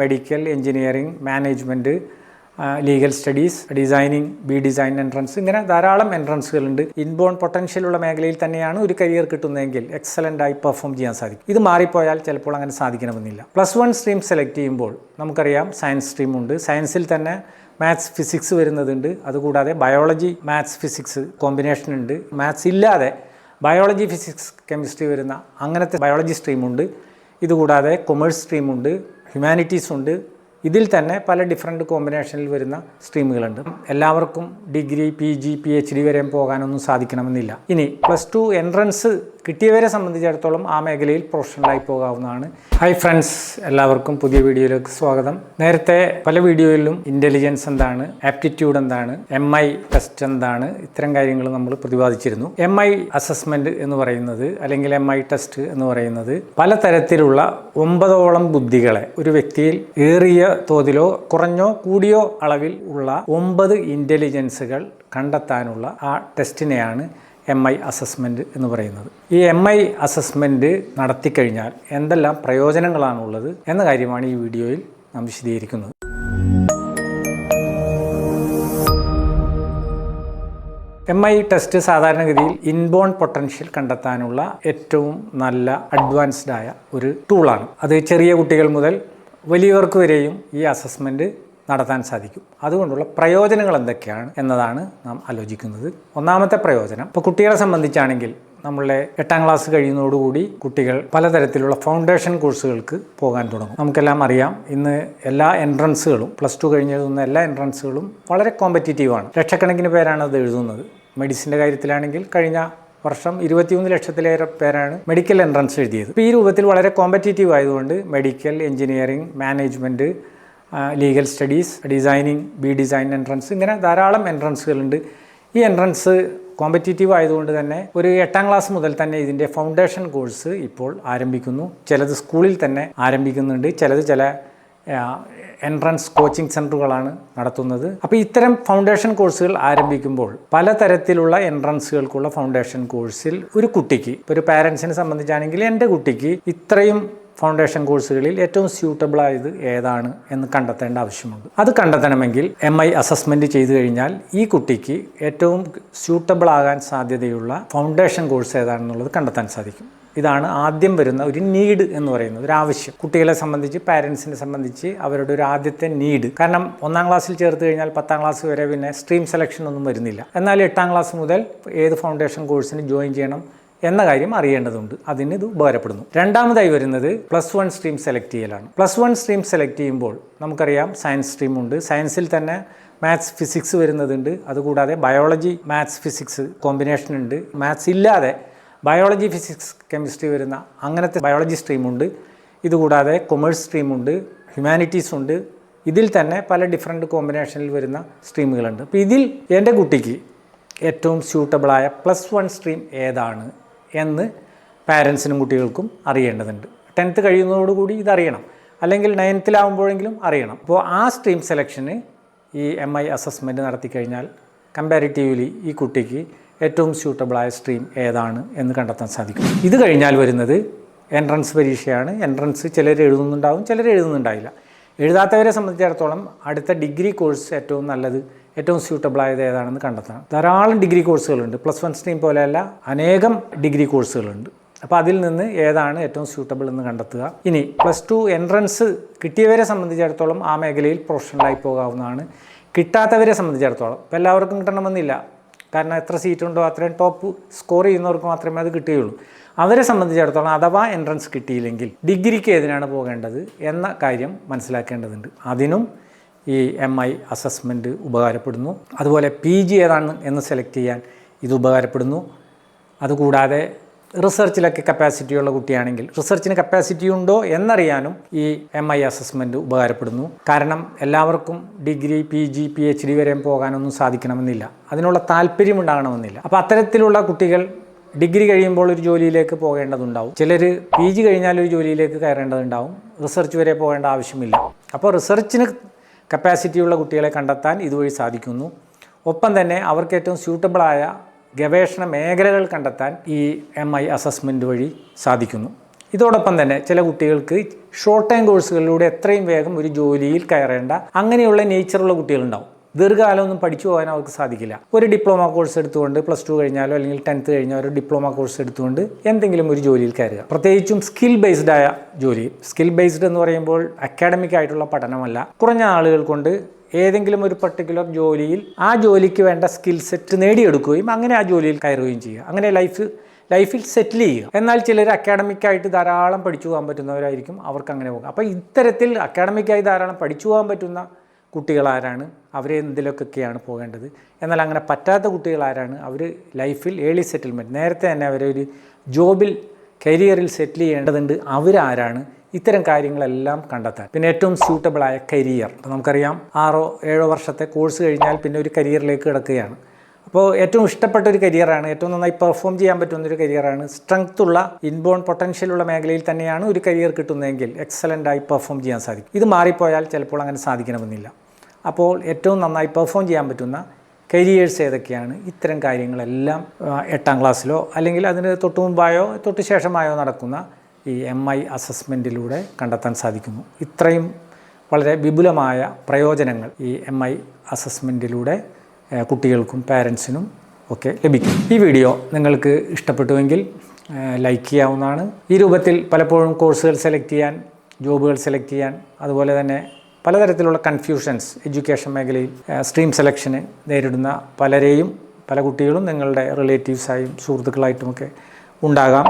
Medical, engineering, management, legal studies, designing, design entrance, ഇങ്ങനെ ധാരാളം എൻട്രൻസുകളുണ്ട്. Inborn പൊട്ടൻഷ്യലുള്ള മേഖലയിൽ തന്നെയാണ് ഒരു കരിയർ കിട്ടുന്നതെങ്കിൽ എക്സലൻ്റായി പെർഫോം ചെയ്യാൻ സാധിക്കും. ഇത് മാറിപ്പോയാൽ ചിലപ്പോൾ അങ്ങനെ സാധിക്കണമെന്നില്ല. +1 സ്ട്രീം സെലക്ട് ചെയ്യുമ്പോൾ നമുക്കറിയാം സയൻസ് സ്ട്രീമുണ്ട്. സയൻസിൽ തന്നെ മാത്സ്, ഫിസിക്സ് വരുന്നതുണ്ട്. അതുകൂടാതെ ബയോളജി, മാത്സ്, ഫിസിക്സ് കോമ്പിനേഷൻ ഉണ്ട്. മാത്സ് ഇല്ലാതെ ബയോളജി, ഫിസിക്സ്, കെമിസ്ട്രി വരുന്ന അങ്ങനത്തെ ബയോളജി സ്ട്രീമുണ്ട്. ഇതുകൂടാതെ കൊമേഴ്സ് സ്ട്രീമുണ്ട്, ഹ്യൂമാനിറ്റീസ് ഉണ്ട്. ഇതിൽ തന്നെ പല ഡിഫറെൻറ്റ് കോമ്പിനേഷനിൽ വരുന്ന സ്ട്രീമുകളുണ്ട്. എല്ലാവർക്കും ഡിഗ്രി, PG, PhD വരെ പോകാനൊന്നും സാധിക്കണമെന്നില്ല. ഇനി +2 എൻട്രൻസ് കിട്ടിയവരെ സംബന്ധിച്ചിടത്തോളം ആ മേഖലയിൽ പ്രൊഫഷണലായി പോകാവുന്നതാണ്. ഹായ് ഫ്രണ്ട്സ്, എല്ലാവർക്കും പുതിയ വീഡിയോയിലേക്ക് സ്വാഗതം. നേരത്തെ പല വീഡിയോയിലും ഇൻ്റലിജൻസ് എന്താണ്, ആപ്റ്റിറ്റ്യൂഡ് എന്താണ്, MI ടെസ്റ്റ് എന്താണ്, ഇത്തരം കാര്യങ്ങൾ നമ്മൾ പ്രതിപാദിച്ചിരുന്നു. MI അസസ്മെൻറ്റ് എന്ന് പറയുന്നത് അല്ലെങ്കിൽ MI ടെസ്റ്റ് എന്ന് പറയുന്നത് പലതരത്തിലുള്ള 9ഓളം ബുദ്ധികളെ ഒരു വ്യക്തിയിൽ ഏറിയ തോതിലോ കുറഞ്ഞോ കൂടിയോ അളവിൽ ഉള്ള 9 ഇൻ്റലിജൻസുകൾ കണ്ടെത്താനുള്ള ആ ടെസ്റ്റിനെയാണ് MI അസസ്മെൻറ്റ് എന്ന് പറയുന്നത്. ഈ MI അസസ്മെൻറ്റ് നടത്തിക്കഴിഞ്ഞാൽ എന്തെല്ലാം പ്രയോജനങ്ങളാണുള്ളത് എന്ന കാര്യമാണ് ഈ വീഡിയോയിൽ നാം വിശദീകരിക്കുന്നത്. MI ടെസ്റ്റ് സാധാരണഗതിയിൽ ഇൻബോൺ പൊട്ടൻഷ്യൽ കണ്ടെത്താനുള്ള ഏറ്റവും നല്ല അഡ്വാൻസ്ഡ് ആയ ഒരു ടൂളാണ്. അത് ചെറിയ കുട്ടികൾ മുതൽ വലിയവർക്ക് വരെയും ഈ അസസ്മെൻറ്റ് നടത്താൻ സാധിക്കും. അതുകൊണ്ടുള്ള പ്രയോജനങ്ങൾ എന്തൊക്കെയാണ് എന്നതാണ് നാം ആലോചിക്കുന്നത്. ഒന്നാമത്തെ പ്രയോജനം, ഇപ്പോൾ കുട്ടികളെ സംബന്ധിച്ചാണെങ്കിൽ നമ്മളുടെ 8ാം ക്ലാസ് കഴിയുന്നതോടുകൂടി കുട്ടികൾ പലതരത്തിലുള്ള ഫൗണ്ടേഷൻ കോഴ്സുകൾക്ക് പോകാൻ തുടങ്ങും. നമുക്കെല്ലാം അറിയാം, ഇന്ന് എല്ലാ എൻട്രൻസുകളും +2 കഴിഞ്ഞെഴുതുന്ന എല്ലാ എൻട്രൻസുകളും വളരെ കോമ്പറ്റീറ്റീവാണ്. ലക്ഷക്കണക്കിന് പേരാണ് അത് എഴുതുന്നത്. മെഡിസിൻ്റെ കാര്യത്തിലാണെങ്കിൽ കഴിഞ്ഞ വർഷം 21 ലക്ഷത്തിലേറെ പേരാണ് മെഡിക്കൽ എൻട്രൻസ് എഴുതിയത്. ഇപ്പോൾ ഈ രൂപത്തിൽ വളരെ കോമ്പറ്റീറ്റീവ് ആയതുകൊണ്ട് medical, engineering, management, legal studies, designing, design entrance, ഇങ്ങനെ ധാരാളം എൻട്രൻസുകളുണ്ട്. ഈ എൻട്രൻസ് കോമ്പറ്റീറ്റീവ് ആയതുകൊണ്ട് തന്നെ ഒരു 8ാം ക്ലാസ് മുതൽ തന്നെ ഇതിൻ്റെ ഫൗണ്ടേഷൻ കോഴ്സ് ഇപ്പോൾ ആരംഭിക്കുന്നു. ചിലത് സ്കൂളിൽ തന്നെ ആരംഭിക്കുന്നുണ്ട്, ചിലത് ചില എൻട്രൻസ് കോച്ചിങ് സെൻറ്ററുകളാണ് നടത്തുന്നത്. അപ്പോൾ ഇത്തരം ഫൗണ്ടേഷൻ കോഴ്സുകൾ ആരംഭിക്കുമ്പോൾ പലതരത്തിലുള്ള എൻട്രൻസുകൾക്കുള്ള ഫൗണ്ടേഷൻ കോഴ്സിൽ ഒരു കുട്ടിക്ക്, ഇപ്പോൾ ഒരു പാരൻസിനെ സംബന്ധിച്ചാണെങ്കിൽ എൻ്റെ കുട്ടിക്ക് ഇത്രയും ഫൗണ്ടേഷൻ കോഴ്സുകളിൽ ഏറ്റവും സ്യൂട്ടബിൾ ആയത് ഏതാണ് എന്ന് കണ്ടെത്തേണ്ട ആവശ്യമുണ്ട്. അത് കണ്ടെത്തണമെങ്കിൽ MI അസസ്മെൻറ്റ് ചെയ്തു കഴിഞ്ഞാൽ ഈ കുട്ടിക്ക് ഏറ്റവും സ്യൂട്ടബിൾ ആകാൻ സാധ്യതയുള്ള ഫൗണ്ടേഷൻ കോഴ്സ് ഏതാണെന്നുള്ളത് കണ്ടെത്താൻ സാധിക്കും. ഇതാണ് ആദ്യം വരുന്ന ഒരു നീഡ് എന്ന് പറയുന്നത്, ഒരു ആവശ്യം. കുട്ടികളെ സംബന്ധിച്ച്, പാരൻസിനെ സംബന്ധിച്ച് അവരുടെ ഒരു ആദ്യത്തെ നീഡ്. കാരണം 1ാം ക്ലാസ്സിൽ ചേർത്ത് കഴിഞ്ഞാൽ 10ാം ക്ലാസ് വരെ പിന്നെ സ്ട്രീം സെലക്ഷൻ ഒന്നും വരുന്നില്ല. എന്നാൽ 8ാം ക്ലാസ് മുതൽ ഏത് ഫൗണ്ടേഷൻ കോഴ്സിന് ജോയിൻ ചെയ്യണം എന്ന കാര്യം അറിയേണ്ടതുണ്ട്. അതിന് ഇത് ഉപകാരപ്പെടുന്നു. രണ്ടാമതായി വരുന്നത് +1 സ്ട്രീം സെലക്ട് ചെയ്യലാണ്. +1 സ്ട്രീം സെലക്ട് ചെയ്യുമ്പോൾ നമുക്കറിയാം സയൻസ് സ്ട്രീമുണ്ട്. സയൻസിൽ തന്നെ മാത്സ്, ഫിസിക്സ് വരുന്നതുണ്ട്. അതുകൂടാതെ ബയോളജി, മാത്സ്, ഫിസിക്സ് കോമ്പിനേഷൻ ഉണ്ട്. മാത്സ് ഇല്ലാതെ ബയോളജി, ഫിസിക്സ്, കെമിസ്ട്രി വരുന്ന അങ്ങനത്തെ ബയോളജി സ്ട്രീമുണ്ട്. ഇതുകൂടാതെ കൊമേഴ്സ് സ്ട്രീമുണ്ട്, ഹ്യൂമാനിറ്റീസ് ഉണ്ട്. ഇതിൽ തന്നെ പല ഡിഫറെൻറ്റ് കോമ്പിനേഷനിൽ വരുന്ന സ്ട്രീമുകളുണ്ട്. അപ്പോൾ ഇതിൽ എൻ്റെ കുട്ടിക്ക് ഏറ്റവും സ്യൂട്ടബിളായ +1 സ്ട്രീം ഏതാണ് എന്ന് പാരൻസിനും കുട്ടികൾക്കും അറിയേണ്ടതുണ്ട്. 10th കഴിയുന്നതോടുകൂടി ഇതറിയണം, അല്ലെങ്കിൽ 9th അറിയണം. അപ്പോൾ ആ സ്ട്രീം സെലക്ഷന് ഈ MI അസസ്മെൻറ്റ് നടത്തി കഴിഞ്ഞാൽ കമ്പാരിറ്റീവ്ലി ഈ കുട്ടിക്ക് ഏറ്റവും സ്യൂട്ടബിളായ സ്ട്രീം ഏതാണ് എന്ന് കണ്ടെത്താൻ സാധിക്കും. ഇത് കഴിഞ്ഞാൽ വരുന്നത് എൻട്രൻസ് പരീക്ഷയാണ്. എൻട്രൻസ് ചിലർ എഴുതുന്നുണ്ടാവും, ചിലർ എഴുതുന്നുണ്ടാവില്ല. എഴുതാത്തവരെ സംബന്ധിച്ചിടത്തോളം അടുത്ത ഡിഗ്രി കോഴ്സ് ഏറ്റവും നല്ലത്, ഏറ്റവും സ്യൂട്ടബിളായത് ഏതാണെന്ന് കണ്ടെത്തണം. ധാരാളം ഡിഗ്രി കോഴ്സുകളുണ്ട്. +1 സ്ട്രീം പോലെയല്ല, അനേകം ഡിഗ്രി കോഴ്സുകളുണ്ട്. അപ്പോൾ അതിൽ നിന്ന് ഏതാണ് ഏറ്റവും സ്യൂട്ടബിൾ എന്ന് കണ്ടെത്തുക. ഇനി +2 എൻട്രൻസ് കിട്ടിയവരെ സംബന്ധിച്ചിടത്തോളം ആ മേഖലയിൽ പ്രൊഫഷണലായി പോകാവുന്നതാണ്. കിട്ടാത്തവരെ സംബന്ധിച്ചിടത്തോളം ഇപ്പോൾ എല്ലാവർക്കും കിട്ടണമെന്നില്ല. കാരണം എത്ര സീറ്റുണ്ടോ അത്രയും ടോപ്പ് സ്കോർ ചെയ്യുന്നവർക്ക് മാത്രമേ അത് കിട്ടുകയുള്ളൂ. അവരെ സംബന്ധിച്ചിടത്തോളം അഥവാ എൻട്രൻസ് കിട്ടിയില്ലെങ്കിൽ ഡിഗ്രിക്ക് ഏതിനാണ് പോകേണ്ടത് എന്ന കാര്യം മനസ്സിലാക്കേണ്ടതുണ്ട്. അതിനും ഈ MI അസസ്മെൻറ്റ് ഉപകാരപ്പെടുന്നു. അതുപോലെ PG ഏതാണ് എന്ന് സെലക്ട് ചെയ്യാൻ ഇത് ഉപകാരപ്പെടുന്നു. അതുകൂടാതെ റിസർച്ചിലൊക്കെ കപ്പാസിറ്റിയുള്ള കുട്ടിയാണെങ്കിൽ റിസർച്ചിന് കപ്പാസിറ്റി ഉണ്ടോ എന്നറിയാനും ഈ MI അസസ്മെൻറ്റ് ഉപകാരപ്പെടുന്നു. കാരണം എല്ലാവർക്കും ഡിഗ്രി, PG, PhD വരെ പോകാനൊന്നും സാധിക്കണമെന്നില്ല, അതിനുള്ള താല്പര്യമുണ്ടാകണമെന്നില്ല. അപ്പോൾ അത്തരത്തിലുള്ള കുട്ടികൾ ഡിഗ്രി കഴിയുമ്പോൾ ഒരു ജോലിയിലേക്ക് പോകേണ്ടതുണ്ടാവും. ചിലർ PG കഴിഞ്ഞാൽ ഒരു ജോലിയിലേക്ക് കയറേണ്ടതുണ്ടാവും. റിസർച്ച് വരെ പോകേണ്ട ആവശ്യമില്ല. അപ്പോൾ റിസർച്ചിന് കപ്പാസിറ്റിയുള്ള കുട്ടികളെ കണ്ടെത്താൻ ഇതുവഴി സാധിക്കുന്നു. ഒപ്പം തന്നെ അവർക്ക് ഏറ്റവും സ്യൂട്ടബിളായ ഗവേഷണ മേഖലകൾ കണ്ടെത്താൻ ഈ MI അസസ്മെൻറ്റ് വഴി സാധിക്കുന്നു. ഇതോടൊപ്പം തന്നെ ചില കുട്ടികൾക്ക് ഷോർട്ട് ടൈം കോഴ്സുകളിലൂടെ എത്രയും വേഗം ഒരു ജോലിയിൽ കയറേണ്ട അങ്ങനെയുള്ള നേച്ചറുള്ള കുട്ടികളുണ്ടാവും. ദീർഘകാലമൊന്നും പഠിച്ചു പോകാൻ അവർക്ക് സാധിക്കില്ല. ഒരു ഡിപ്ലോമ കോഴ്സ് എടുത്തുകൊണ്ട് പ്ലസ് 2 കഴിഞ്ഞാലോ അല്ലെങ്കിൽ 10th കഴിഞ്ഞാൽ ഒരു ഡിപ്ലോമ കോഴ്സ് എടുത്തുകൊണ്ട് എന്തെങ്കിലും ഒരു ജോലിയിൽ കയറുക. പ്രത്യേകിച്ചും സ്കിൽ ബേസ്ഡ് ആയ ജോലി. സ്കിൽ ബേസ്ഡ് എന്ന് പറയുമ്പോൾ അക്കാഡമിക് ആയിട്ടുള്ള പഠനമല്ല, കുറഞ്ഞ ആളുകൾ കൊണ്ട് ഏതെങ്കിലും ഒരു പർട്ടിക്കുലർ ജോലിയിൽ ആ ജോലിക്ക് വേണ്ട സ്കിൽ സെറ്റ് നേടിയെടുക്കുകയും അങ്ങനെ ആ ജോലിയിൽ കയറുകയും ചെയ്യുക. അങ്ങനെ ലൈഫിൽ സെറ്റിൽ ചെയ്യുക. എന്നാൽ ചിലർ അക്കാഡമിക്കായിട്ട് ധാരാളം പഠിച്ചു പോകാൻ പറ്റുന്നവരായിരിക്കും, അവർക്ക് അങ്ങനെ പോകുക. അപ്പോൾ ഇത്തരത്തിൽ അക്കാഡമിക്കായി ധാരാളം പഠിച്ചു പോകാൻ പറ്റുന്ന കുട്ടികളാരാണ്? അവരെ എന്തിലൊക്കെയാണ് പോകേണ്ടത്. എന്നാൽ അങ്ങനെ പറ്റാത്ത കുട്ടികളാരാണ്? അവർ ലൈഫിൽ ഏർലി സെറ്റിൽമെൻറ്റ്, നേരത്തെ തന്നെ അവരെ ഒരു ജോബിൽ കരിയറിൽ സെറ്റിൽ ചെയ്യേണ്ടതുണ്ട്. അവരാരാണ്? ഇത്തരം കാര്യങ്ങളെല്ലാം കണ്ടെത്താൻ. പിന്നെ ഏറ്റവും സ്യൂട്ടബിളായ കരിയർ. ഇപ്പോൾ നമുക്കറിയാം 6-7 വർഷത്തെ കോഴ്സ് കഴിഞ്ഞാൽ പിന്നെ ഒരു കരിയറിലേക്ക് കിടക്കുകയാണ്. അപ്പോൾ ഏറ്റവും ഇഷ്ടപ്പെട്ട ഒരു കരിയറാണ്, ഏറ്റവും നന്നായി പെർഫോം ചെയ്യാൻ പറ്റുന്നൊരു കരിയറാണ്, സ്ട്രെങ്ത്തുള്ള ഇൻബോൺ പൊട്ടൻഷ്യലുള്ള മേഖലയിൽ തന്നെയാണ് ഒരു കരിയർ കിട്ടുന്നതെങ്കിൽ എക്സലൻ്റായി പെർഫോം ചെയ്യാൻ സാധിക്കും. ഇത് മാറിപ്പോയാൽ ചിലപ്പോൾ അങ്ങനെ സാധിക്കണമെന്നില്ല. അപ്പോൾ ഏറ്റവും നന്നായി പെർഫോം ചെയ്യാൻ പറ്റുന്ന കരിയേഴ്സ് ഏതൊക്കെയാണ്? ഇത്തരം കാര്യങ്ങളെല്ലാം 8ാം ക്ലാസ്സിലോ അല്ലെങ്കിൽ അതിന് തൊട്ട് മുമ്പായോ തൊട്ട് ശേഷമായോ നടക്കുന്ന ഈ MI അസസ്മെൻറ്റിലൂടെ കണ്ടെത്താൻ സാധിക്കുന്നു. ഇത്രയും വളരെ വിപുലമായ പ്രയോജനങ്ങൾ ഈ MI അസസ്മെൻറ്റിലൂടെ കുട്ടികൾക്കും പാരൻസിനും ഒക്കെ ലഭിക്കും. ഈ വീഡിയോ നിങ്ങൾക്ക് ഇഷ്ടപ്പെട്ടുവെങ്കിൽ ലൈക്ക് ചെയ്യാവുന്നതാണ്. ഈ രൂപത്തിൽ പലപ്പോഴും കോഴ്സുകൾ സെലക്ട് ചെയ്യാൻ, ജോബുകൾ സെലക്ട് ചെയ്യാൻ, അതുപോലെ തന്നെ പലതരത്തിലുള്ള കൺഫ്യൂഷൻസ് എഡ്യൂക്കേഷൻ മേഖലയിൽ സ്ട്രീം സെലക്ഷന് നേരിടുന്ന പല കുട്ടികളും നിങ്ങളുടെ റിലേറ്റീവ്സായും സുഹൃത്തുക്കളായിട്ടുമൊക്കെ ഉണ്ടാകാം.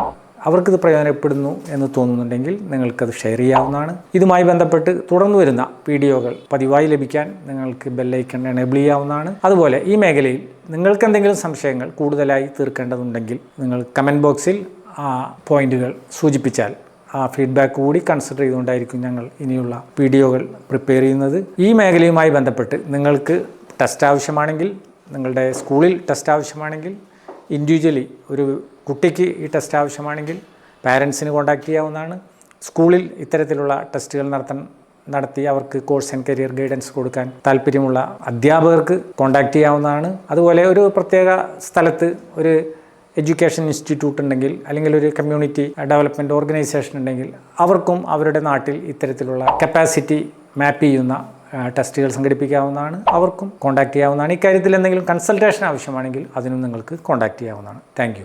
അവർക്കിത് പ്രയോജനപ്പെടുന്നു എന്ന് തോന്നുന്നുണ്ടെങ്കിൽ നിങ്ങൾക്കത് ഷെയർ ചെയ്യാവുന്നതാണ്. ഇതുമായി ബന്ധപ്പെട്ട് തുടർന്നു വരുന്ന വീഡിയോകൾ പതിവായി ലഭിക്കാൻ നിങ്ങൾക്ക് ബെല്ലൈക്കൺ എനേബിൾ ചെയ്യാവുന്നതാണ്. അതുപോലെ ഈ മേഖലയിൽ നിങ്ങൾക്ക് എന്തെങ്കിലും സംശയങ്ങൾ കൂടുതലായി തീർക്കേണ്ടതുണ്ടെങ്കിൽ നിങ്ങൾ കമൻറ്റ് ബോക്സിൽ ആ പോയിന്റുകൾ സൂചിപ്പിച്ചാൽ ആ ഫീഡ്ബാക്ക് കൂടി കൺസിഡർ ചെയ്തുകൊണ്ടായിരിക്കും ഞങ്ങൾ ഇനിയുള്ള വീഡിയോകൾ പ്രിപ്പയർ ചെയ്യുന്നത്. ഈ മേഖലയുമായി ബന്ധപ്പെട്ട് നിങ്ങൾക്ക് ടെസ്റ്റ് ആവശ്യമാണെങ്കിൽ, നിങ്ങളുടെ സ്കൂളിൽ ടെസ്റ്റ് ആവശ്യമാണെങ്കിൽ, ഇൻഡിവിജ്വലി ഒരു കുട്ടിക്ക് ഈ ടെസ്റ്റ് ആവശ്യമാണെങ്കിൽ പാരൻസിന് കോൺടാക്റ്റ് ചെയ്യാവുന്നതാണ്. സ്കൂളിൽ ഇത്തരത്തിലുള്ള ടെസ്റ്റുകൾ നടത്തി അവർക്ക് കോഴ്സ് ആൻഡ് കരിയർ ഗൈഡൻസ് കൊടുക്കാൻ താല്പര്യമുള്ള അധ്യാപകർക്ക് കോൺടാക്റ്റ് ചെയ്യാവുന്നതാണ്. അതുപോലെ ഒരു പ്രത്യേക സ്ഥലത്ത് ഒരു എഡ്യൂക്കേഷൻ ഇൻസ്റ്റിറ്റ്യൂട്ട് ഉണ്ടെങ്കിൽ അല്ലെങ്കിൽ ഒരു കമ്മ്യൂണിറ്റി ഡെവലപ്മെൻറ്റ് ഓർഗനൈസേഷൻ ഉണ്ടെങ്കിൽ അവർക്കും അവരുടെ നാട്ടിൽ ഇത്തരത്തിലുള്ള കപ്പാസിറ്റി മാപ്പ് ചെയ്യുന്ന ടെസ്റ്റുകൾ സംഘടിപ്പിക്കാവുന്നതാണ്. അവർക്കും കോൺടാക്റ്റ് ചെയ്യാവുന്നതാണ്. ഇക്കാര്യത്തിൽ എന്തെങ്കിലും കൺസൾട്ടേഷൻ ആവശ്യമാണെങ്കിൽ അതിനും നിങ്ങൾക്ക് കോൺടാക്റ്റ് ചെയ്യാവുന്നതാണ്. താങ്ക്